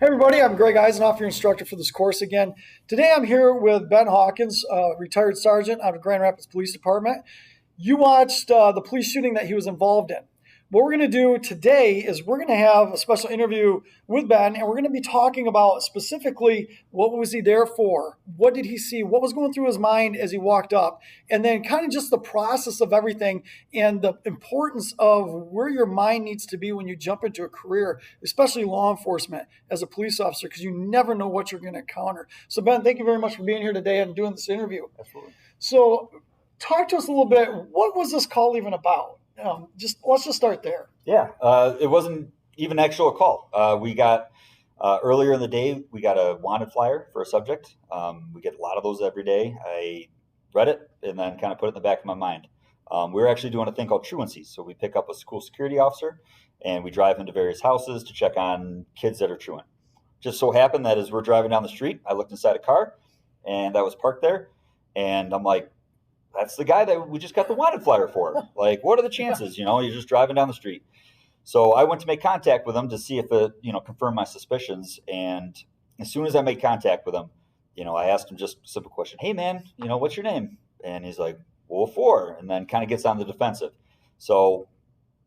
Hey everybody, I'm Gregg Isenhoff, your instructor for this course again. Today I'm here with Ben Hawkins, retired sergeant out of Grand Rapids Police Department. You watched the police shooting that he was involved in. What we're going to do today is we're going to have a special interview with Ben, and we're going to be talking about specifically what was he there for? What did he see? What was going through his mind as he walked up? And then kind of just the process of everything and the importance of where your mind needs to be when you jump into a career, especially law enforcement as a police officer, because you never know what you're going to encounter. So Ben, thank you very much for being here today and doing this interview. Absolutely. So talk to us a little bit. What was this call even about? Let's just start there. Yeah, it wasn't even actual call. We got earlier in the day, we got a wanted flyer for a subject. We get a lot of those every day. I read it and then kind of put it in the back of my mind. We're actually doing a thing called truancies. So we pick up a school security officer and we drive into various houses to check on kids that are truant. Just so happened that as we're driving down the street, I looked inside a car and that was parked there. And I'm like, that's the guy that we just got the wanted flyer for. Like, what are the chances? You're just driving down the street. So I went to make contact with him to see if it, confirmed my suspicions. And as soon as I made contact with him, I asked him just a simple question. Hey, man, what's your name? And he's like, well, 4, and then kind of gets on the defensive. So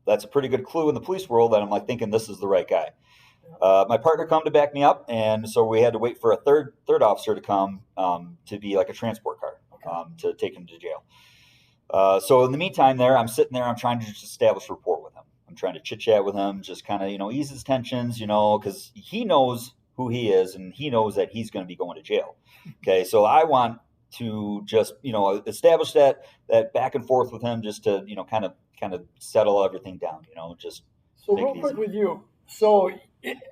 that's a pretty good clue in the police world that I'm like thinking this is the right guy. My partner come to back me up, and so we had to wait for a third officer to come to be like a transport car. To take him to jail. So in the meantime I'm sitting there, I'm trying to just establish rapport with him. I'm trying to chit chat with him, just kind of, ease his tensions, because he knows who he is and he knows that he's going to be going to jail. Okay. So I want to just, establish that back and forth with him just to, kind of settle everything down, just. So real quick with you. So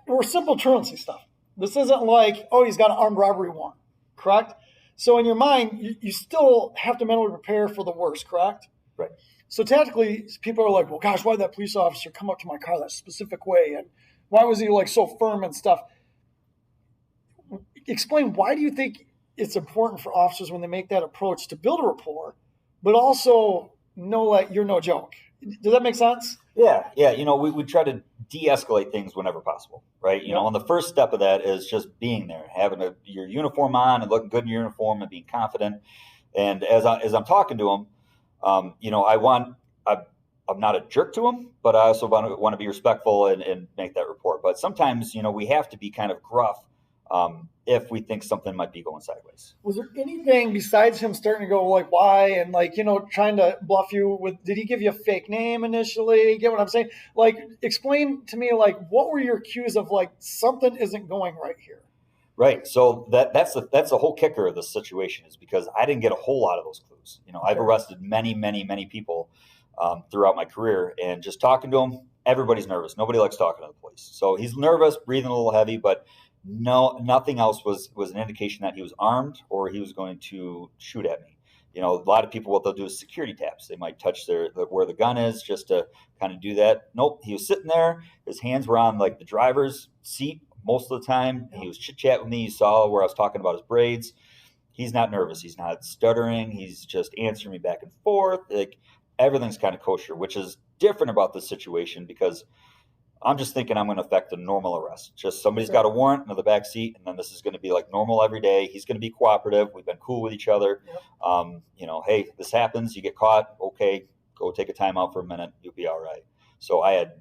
we're simple truancy stuff. This isn't like, oh, he's got an armed robbery warrant, correct? So in your mind, you still have to mentally prepare for the worst, correct? Right. So tactically, people are like, well, gosh, why did that police officer come up to my car that specific way? And why was he like so firm and stuff? Explain, why do you think it's important for officers when they make that approach to build a rapport, but also know that you're no joke? Does that make sense? Yeah. We try to de-escalate things whenever possible, right? And the first step of that is just being there, having your uniform on and looking good in your uniform and being confident. And as I'm talking to him, I'm not a jerk to him, but I also want to be respectful and make that report. But sometimes, we have to be kind of gruff if we think something might be going sideways. Was there anything besides him starting to go like, why? And like, trying to bluff you with, did he give you a fake name initially? Get what I'm saying? Like, explain to me, like, what were your cues of like, something isn't going right here? Right. So that's the whole kicker of this situation is because I didn't get a whole lot of those clues. I've arrested many, many, many people throughout my career, and just talking to them, everybody's nervous. Nobody likes talking to the police. So he's nervous, breathing a little heavy, but nothing else was an indication that he was armed or he was going to shoot at me. A lot of people, what they'll do is security taps. They might touch where the gun is just to kind of do that. Nope. He was sitting there. His hands were on like the driver's seat most of the time. He was chit-chat with me. You saw where I was talking about his braids. He's not nervous. He's not stuttering. He's just answering me back and forth. Like, everything's kind of kosher, which is different about this situation because I'm just thinking I'm going to affect a normal arrest. Just somebody's got a warrant in the back seat, and then this is going to be like normal every day. He's going to be cooperative. We've been cool with each other. Yep. Hey, this happens. You get caught. Okay, go take a time out for a minute. You'll be all right. So I had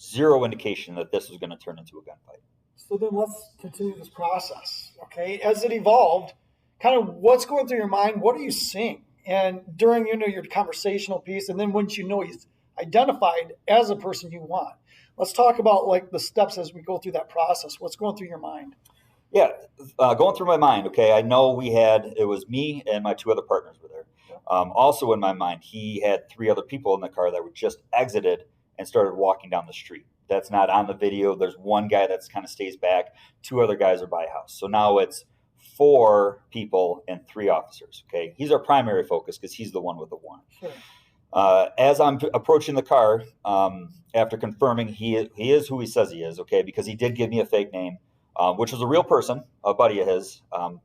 zero indication that this was going to turn into a gunfight. So then let's continue this process, okay? As it evolved, kind of what's going through your mind? What are you seeing? And during, your conversational piece, and then once he's identified as a person you want, let's talk about like the steps as we go through that process. What's going through your mind? Yeah, going through my mind. Okay, I know it was me and my 2 other partners were there. Yeah. Also in my mind, he had 3 other people in the car that were just exited and started walking down the street. That's not on the video. There's one guy that's kind of stays back. 2 other guys are by a house. So now it's 4 people and 3 officers. Okay, he's our primary focus because he's the one with the warrant. Sure. As I'm approaching the car, after confirming he is who he says he is, okay, because he did give me a fake name, which was a real person, a buddy of his,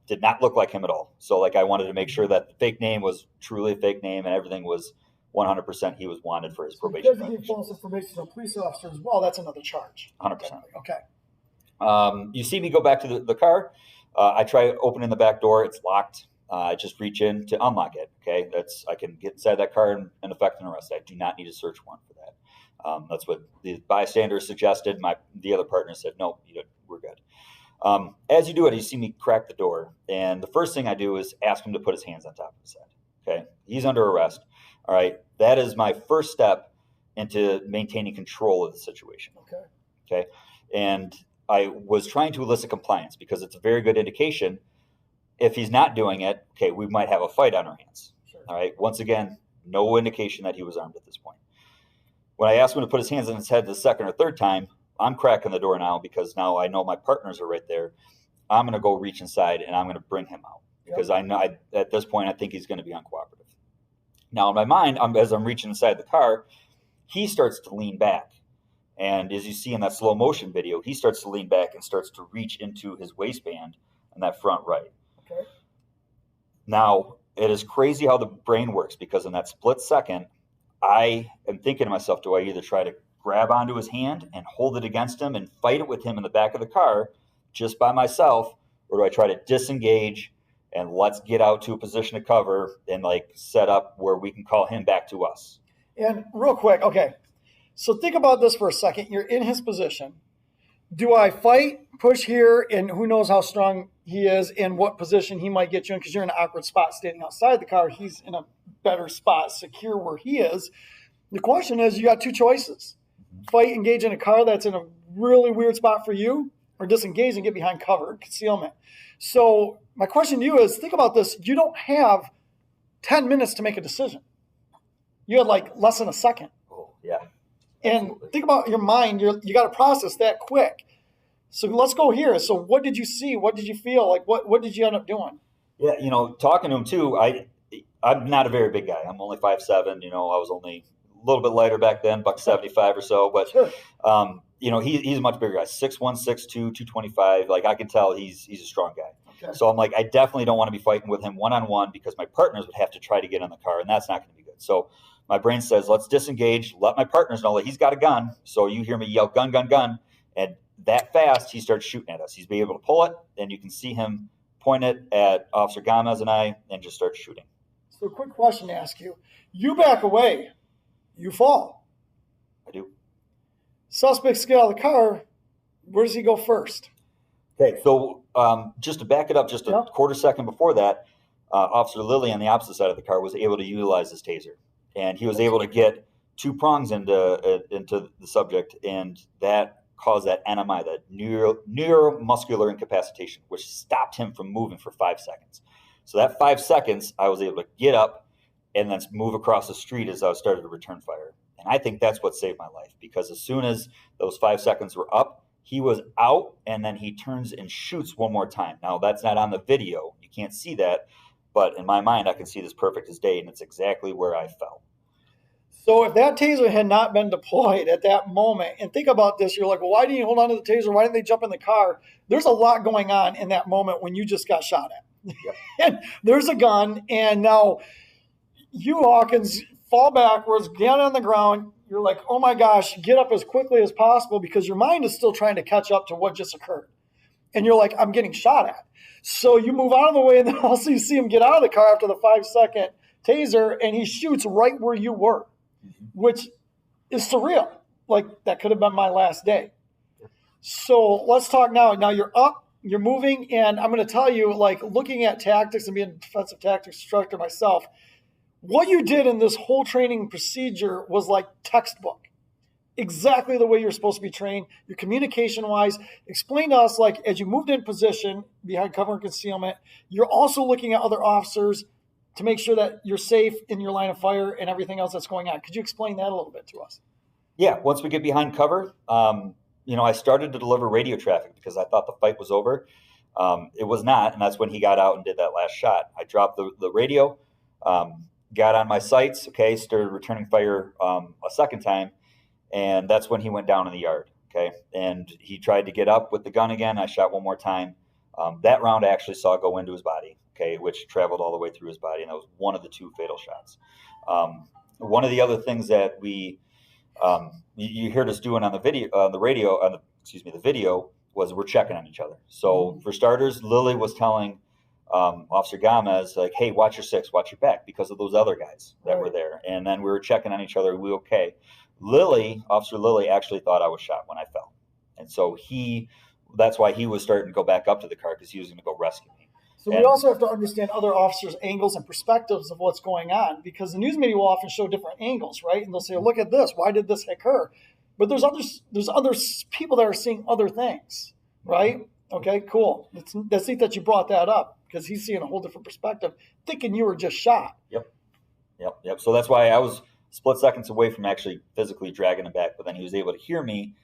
did not look like him at all. So like I wanted to make sure that the fake name was truly a fake name and everything was 100% he was wanted for his probation. Because he gave false information to a police officer as well, that's another charge. 100%. Okay. You see me go back to the car. I try opening the back door. It's locked. I just reach in to unlock it. Okay, I can get inside that car and effect an arrest. I do not need a search warrant for that. That's what the bystander suggested. The other partner said, no, we're good. As you do it, you see me crack the door, and the first thing I do is ask him to put his hands on top of his head. Okay, he's under arrest. All right, that is my first step into maintaining control of the situation. Okay, and I was trying to elicit compliance because it's a very good indication. If he's not doing it, okay, we might have a fight on our hands. Sure. All right, once again, no indication that he was armed at this point. When I asked him to put his hands on his head the second or third time, I'm cracking the door now because now I know my partners are right there. I'm going to go reach inside and I'm going to bring him out because I know at this point I think he's going to be uncooperative. Now in my mind, as I'm reaching inside the car, he starts to lean back. And as you see in that slow motion video, he starts to lean back and starts to reach into his waistband on that front right. Okay. Now, it is crazy how the brain works because in that split second, I am thinking to myself, do I either try to grab onto his hand and hold it against him and fight it with him in the back of the car just by myself, or do I try to disengage and let's get out to a position of cover and set up where we can call him back to us? And real quick, okay, so think about this for a second. You're in his position. Do I fight, push here, and who knows how strong he is and what position he might get you in because you're in an awkward spot standing outside the car. He's in a better spot, secure where he is. The question is, you got two choices. Fight, engage in a car that's in a really weird spot for you, or disengage and get behind cover, concealment. So my question to you is, think about this. You don't have 10 minutes to make a decision. You had less than a second. Oh, yeah. And think about your mind. You got to process that quick. So let's go here. So what did you see? What did you feel? What did you end up doing? Yeah, talking to him too, I'm not a very big guy. I'm only 5'7". I was only a little bit lighter back then, $175 or so. But Sure. He's a much bigger guy, 6'1", 6'2", 225. I can tell he's a strong guy. Okay. So I'm I definitely don't want to be fighting with him one-on-one because my partners would have to try to get in the car, and that's not going to be good. So my brain says, let's disengage, let my partners know that he's got a gun. So you hear me yell, gun, gun, gun. And that fast, he starts shooting at us. He's be able to pull it, and you can see him point it at Officer Gomez and I and just start shooting. So a quick question to ask you. You back away. You fall. I do. Suspects get out of the car. Where does he go first? Okay, so just to back it up just a quarter second before that, Officer Lilly on the opposite side of the car was able to utilize his taser. And he was able to get 2 prongs into the subject, and that caused that NMI, that neuromuscular incapacitation, which stopped him from moving for 5 seconds. So that 5 seconds, I was able to get up and then move across the street as I started to return fire. And I think that's what saved my life, because as soon as those 5 seconds were up, he was out, and then he turns and shoots one more time. Now, that's not on the video. You can't see that. But in my mind, I can see this perfect as day, and it's exactly where I fell. So if that taser had not been deployed at that moment, and think about this, you're like, well, why didn't you hold on to the taser? Why didn't they jump in the car? There's a lot going on in that moment when you just got shot at. Yep. And there's a gun, and now you, Hawkins, fall backwards, get on the ground. You're like, oh my gosh, get up as quickly as possible because your mind is still trying to catch up to what just occurred. And you're like, I'm getting shot at. So you move out of the way, and then also you see him get out of the car after the 5-second taser, and he shoots right where you were, which is surreal. That could have been my last day. So let's talk now. Now you're up, you're moving, and I'm going to tell you, looking at tactics and being a defensive tactics instructor myself, what you did in this whole training procedure was like textbook. Exactly the way you're supposed to be trained, your communication-wise. Explain to us, as you moved in position behind cover and concealment, you're also looking at other officers to make sure that you're safe in your line of fire and everything else that's going on. Could you explain that a little bit to us? Yeah, once we get behind cover, I started to deliver radio traffic because I thought the fight was over. It was not, and that's when he got out and did that last shot. I dropped the radio, got on my sights, started returning fire a second time, and that's when he went down in the yard, and he tried to get up with the gun again. I shot one more time. That round I actually saw go into his body, which traveled all the way through his body, and that was one of the 2 fatal shots. One of the other things that you heard us doing on the video, the video was we're checking on each other. So for starters, Lily was telling Officer Gomez, like, hey, watch your six, watch your back, because of those other guys that were there. And then we were checking on each other. We okay. Officer Lily actually thought I was shot when I fell. And so that's why he was starting to go back up to the car, because he was going to go rescue me. So we also have to understand other officers' angles and perspectives of what's going on, because the news media will often show different angles, right? And they'll say, look at this. Why did this occur? But there's other people that are seeing other things, right? Okay, cool. That's neat that you brought that up, because he's seeing a whole different perspective, thinking you were just shot. Yep. So that's why I was split seconds away from actually physically dragging him back, but then he was able to hear me.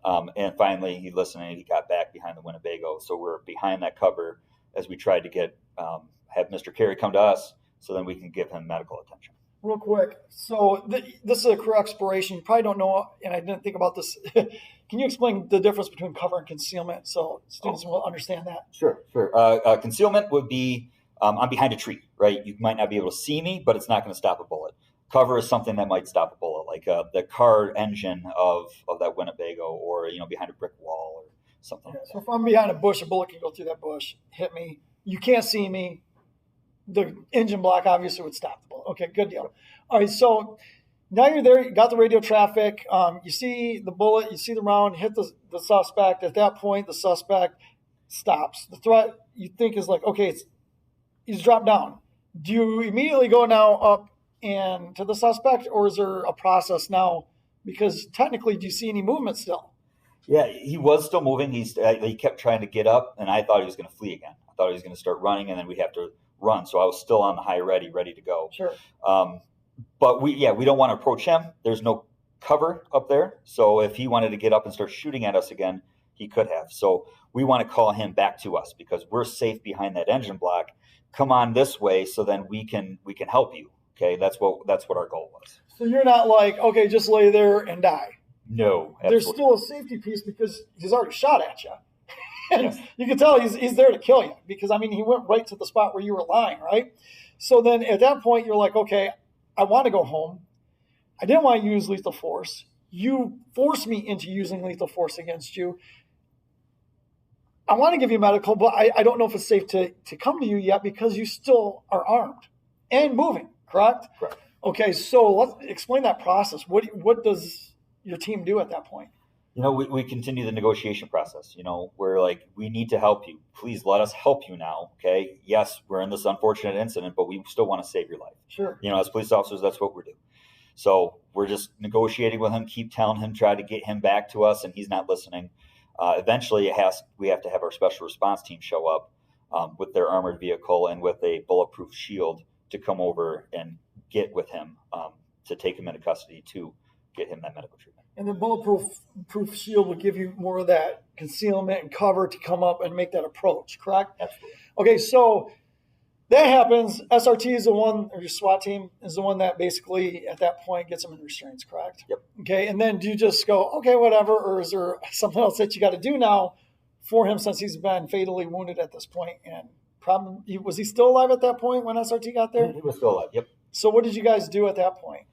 And finally, he listened and he got back behind the Winnebago. So we're behind that cover as we tried to have Mr. Carey come to us so then we can give him medical attention. Real quick. So this is a career exploration. You probably don't know, and I didn't think about this. Can you explain the difference between cover and concealment so students will understand that? Sure. Concealment would be I'm behind a tree, right? You might not be able to see me, but it's not going to stop a bullet. Cover is something that might stop a bullet, like the car engine of that Winnebago, or behind a brick wall or something. Okay, so if I'm behind a bush, a bullet can go through that bush, hit me. You can't see me. The engine block obviously would stop the bullet. Okay, good deal. All right, so now you're there. You got the radio traffic. You see the bullet. You see the round hit the suspect. At that point, the suspect stops. The threat you think is like, okay, he's dropped down. Do you immediately go now up and to the suspect, or is there a process now? Because technically, do you see any movement still? Yeah, he was still moving. He kept trying to get up, and I thought he was going to flee again. I thought he was going to start running, and then we'd have to run. So I was still on the high ready to go. Sure. But we don't want to approach him. There's no cover up there. So if he wanted to get up and start shooting at us again, he could have. So we want to call him back to us, because we're safe behind that engine block. Come on this way, so then we can help you. Okay, that's what our goal was. So you're not like, okay, just lay there and die. No, absolutely. There's still a safety piece, because he's already shot at you. And Yes. you can tell he's there to kill you, because, he went right to the spot where you were lying, right? So then at that point, you're like, okay, I want to go home. I didn't want to use lethal force. You forced me into using lethal force against you. I want to give you medical, but I don't know if it's safe to come to you yet, because you still are armed and moving, correct? Correct. Okay, so let's explain that process. What does your team do at that point? We continue the negotiation process. We're like, we need to help you. Please let us help you now. Okay. Yes, we're in this unfortunate incident, but we still want to save your life. Sure. As police officers, that's what we're doing. So we're just negotiating with him, keep telling him, try to get him back to us, and he's not listening. Eventually, we have to have our special response team show up with their armored vehicle and with a bulletproof shield to come over and get with him to take him into custody to get him that medical treatment. And the bulletproof shield will give you more of that concealment and cover to come up and make that approach, correct? Absolutely. Okay, so that happens. SRT is the one, or your SWAT team is the one that basically at that point gets them in restraints, correct? Yep. Okay, and then do you just go, okay, whatever, or is there something else that you got to do now for him, since he's been fatally wounded at this point? And was he still alive at that point when SRT got there? He was still alive, yep. So what did you guys do at that point?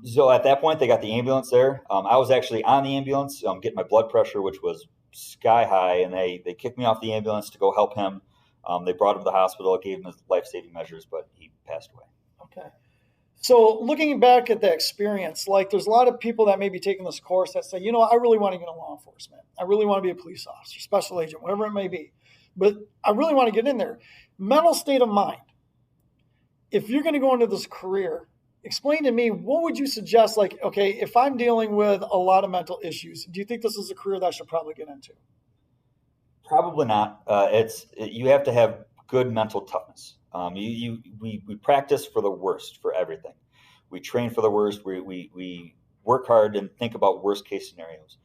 So at that point, they got the ambulance there. I was actually on the ambulance, getting my blood pressure, which was sky high, and they kicked me off the ambulance to go help him. They brought him to the hospital, gave him his life-saving measures, but he passed away. Okay. So looking back at the experience, like there's a lot of people that may be taking this course that say, I really want to get into law enforcement. I really want to be a police officer, special agent, whatever it may be. But I really want to get in there. Mental state of mind. If you're going to go into this career, explain to me, what would you suggest? Like, okay, if I'm dealing with a lot of mental issues, do you think this is a career that I should probably get into? Probably not. You have to have good mental toughness. We practice for the worst for everything. We train for the worst. We work hard and think about worst case scenarios.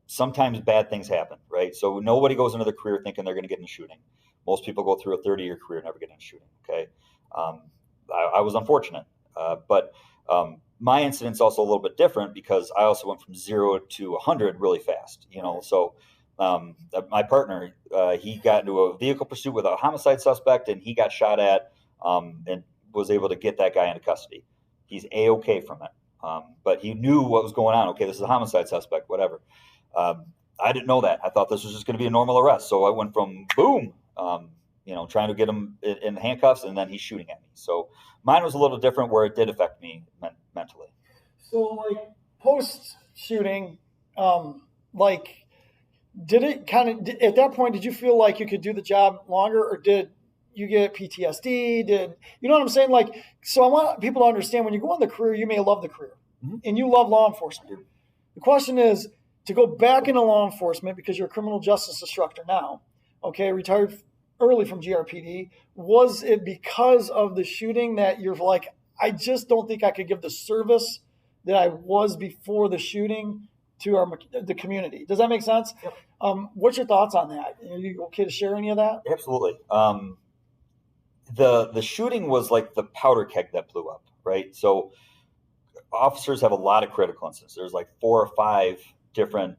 Sometimes bad things happen, right? So nobody goes into the career thinking they're going to get in a shooting. Most people go through a 30-year career never get in a shooting. Okay. I was unfortunate, but my incident's also a little bit different, because I also went from 0 to 100 really fast. So my partner, he got into a vehicle pursuit with a homicide suspect, and he got shot at, and was able to get that guy into custody. He's A-okay from it, but he knew what was going on. Okay, this is a homicide suspect, whatever. I didn't know that. I thought this was just going to be a normal arrest. So I went from boom, trying to get him in handcuffs, and then he's shooting at me. So mine was a little different, where it did affect me mentally. So, like, post shooting, like, did it kind of, at that point, did you feel like you could do the job longer, or did you get PTSD? You know what I'm saying? Like, so I want people to understand, when you go in the career, you may love the career, and you love law enforcement. The question is to go back into law enforcement, because you're a criminal justice instructor now, okay, retired early from GRPD. Was it because of the shooting that you're like, I just don't think I could give the service that I was before the shooting to the community? Does that make sense? Yep. What's your thoughts on that? Are you okay to share any of that? Absolutely. The shooting was like the powder keg that blew up, right? So officers have a lot of critical incidents. There's like 4 or 5 different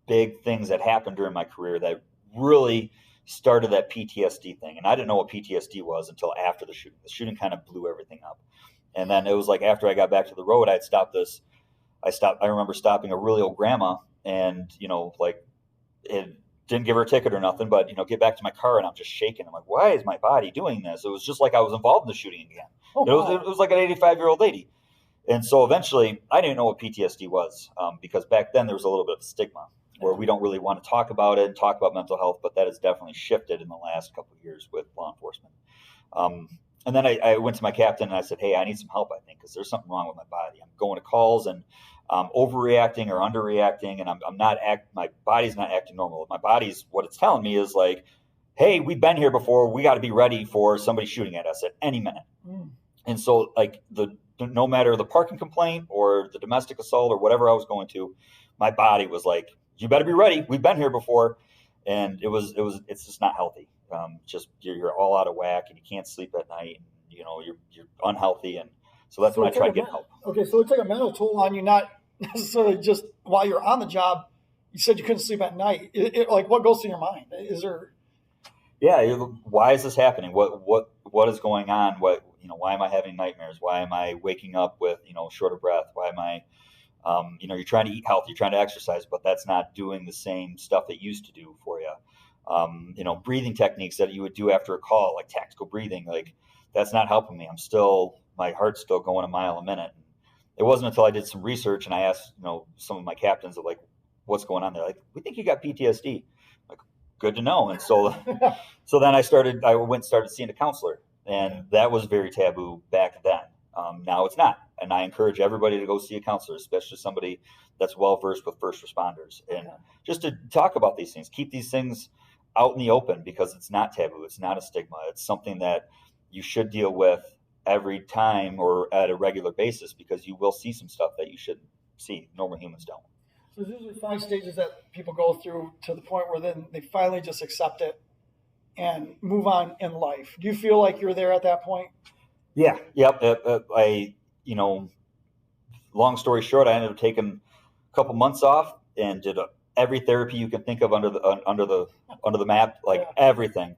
big things that happened during my career that really started that PTSD thing. And I didn't know what PTSD was until after the shooting. The shooting kind of blew everything up. And then it was like after I got back to the road, I remember stopping a really old grandma, and, like, it didn't give her a ticket or nothing, but, get back to my car, and I'm just shaking. I'm like, why is my body doing this? It was just like I was involved in the shooting again. Oh, it was like an 85-year-old lady. And so eventually I didn't know what PTSD was, because back then there was a little bit of stigma where we don't really want to talk about it and talk about mental health, but that has definitely shifted in the last couple of years with law enforcement. And then I went to my captain and I said, hey, I need some help, I think, because there's something wrong with my body. I'm going to calls and overreacting or underreacting, and my body's not acting normal. My body's, what it's telling me is like, hey, we've been here before. We got to be ready for somebody shooting at us at any minute. And so, like, no matter the parking complaint or the domestic assault or whatever I was going to, my body was like, you better be ready. We've been here before. And it's just not healthy. Just you're all out of whack, and you can't sleep at night. And, you're unhealthy. And so that's when I tried to get help. Okay. So it took a mental toll on you, not necessarily just while you're on the job. You said you couldn't sleep at night. Like, what goes through your mind? Is there? Yeah. Why is this happening? What is going on? Why am I having nightmares? Why am I waking up with, shorter breath? Why am I, you're trying to eat healthy, you're trying to exercise, but that's not doing the same stuff it used to do for you. Breathing techniques that you would do after a call, like tactical breathing, like, that's not helping me. My heart's still going a mile a minute. It wasn't until I did some research and I asked, some of my captains, like, what's going on? They're like, we think you got PTSD. Like, good to know. And so then I went and started seeing a counselor, and that was very taboo back then. Now it's not. And I encourage everybody to go see a counselor, especially somebody that's well-versed with first responders, and just to talk about these things, keep these things out in the open, because it's not taboo. It's not a stigma. It's something that you should deal with every time or at a regular basis, because you will see some stuff that you shouldn't see. Normal humans don't. So there's usually 5 stages that people go through to the point where then they finally just accept it and move on in life. Do you feel like you're there at that point? Yeah. Yep. Long story short, I ended up taking a couple months off and did every therapy you can think of under the map, like everything.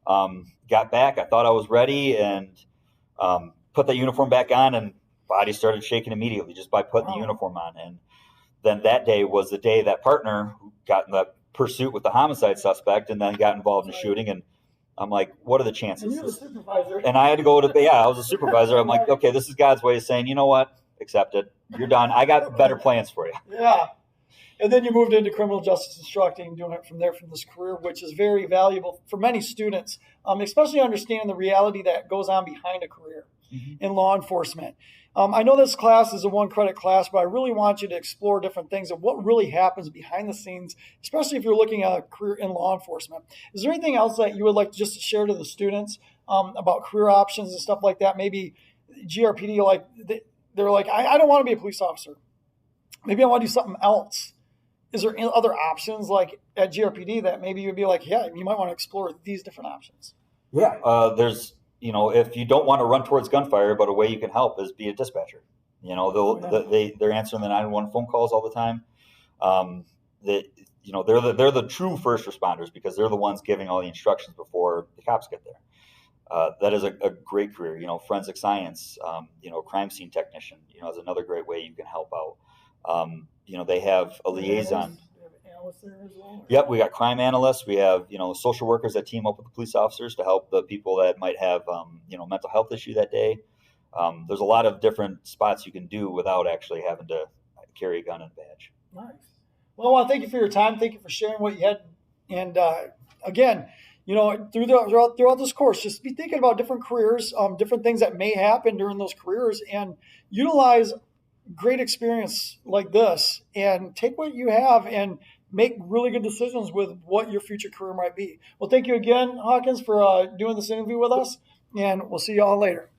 Got back. I thought I was ready, and put that uniform back on, and body started shaking immediately just by putting the uniform on. And then that day was the day that partner got in the pursuit with the homicide suspect and then got involved in the shooting. And I'm like, what are the chances? And you're the supervisor. And I had to go I was a supervisor. I'm like, okay, this is God's way of saying, you know what? Accept it. You're done. I got better plans for you. Yeah. And then you moved into criminal justice instructing, doing it from this career, which is very valuable for many students, especially understanding the reality that goes on behind a career in law enforcement. I know this class is a 1-credit class, but I really want you to explore different things of what really happens behind the scenes, especially if you're looking at a career in law enforcement. Is there anything else that you would like just to share to the students about career options and stuff like that? Maybe GRPD, like they're like, I don't want to be a police officer. Maybe I want to do something else. Is there other options like at GRPD that maybe you would be like, yeah, you might want to explore these different options? Yeah, there's, if you don't want to run towards gunfire, but a way you can help is be a dispatcher. They're answering the 911 phone calls all the time. They're the true first responders, because they're the ones giving all the instructions before the cops get there. That is a great career. Forensic science, crime scene technician, is another great way you can help out. They have a liaison. analysts there as well? Yep, we got crime analysts. We have social workers that team up with the police officers to help the people that might have mental health issue that day. There's a lot of different spots you can do without actually having to carry a gun and badge. Nice. Well, I want to thank you for your time. Thank you for sharing what you had. And again, throughout this course, just be thinking about different careers, different things that may happen during those careers, and utilize great experience like this, and take what you have and make really good decisions with what your future career might be. Well, thank you again, Hawkins, for doing this interview with us, and we'll see you all later.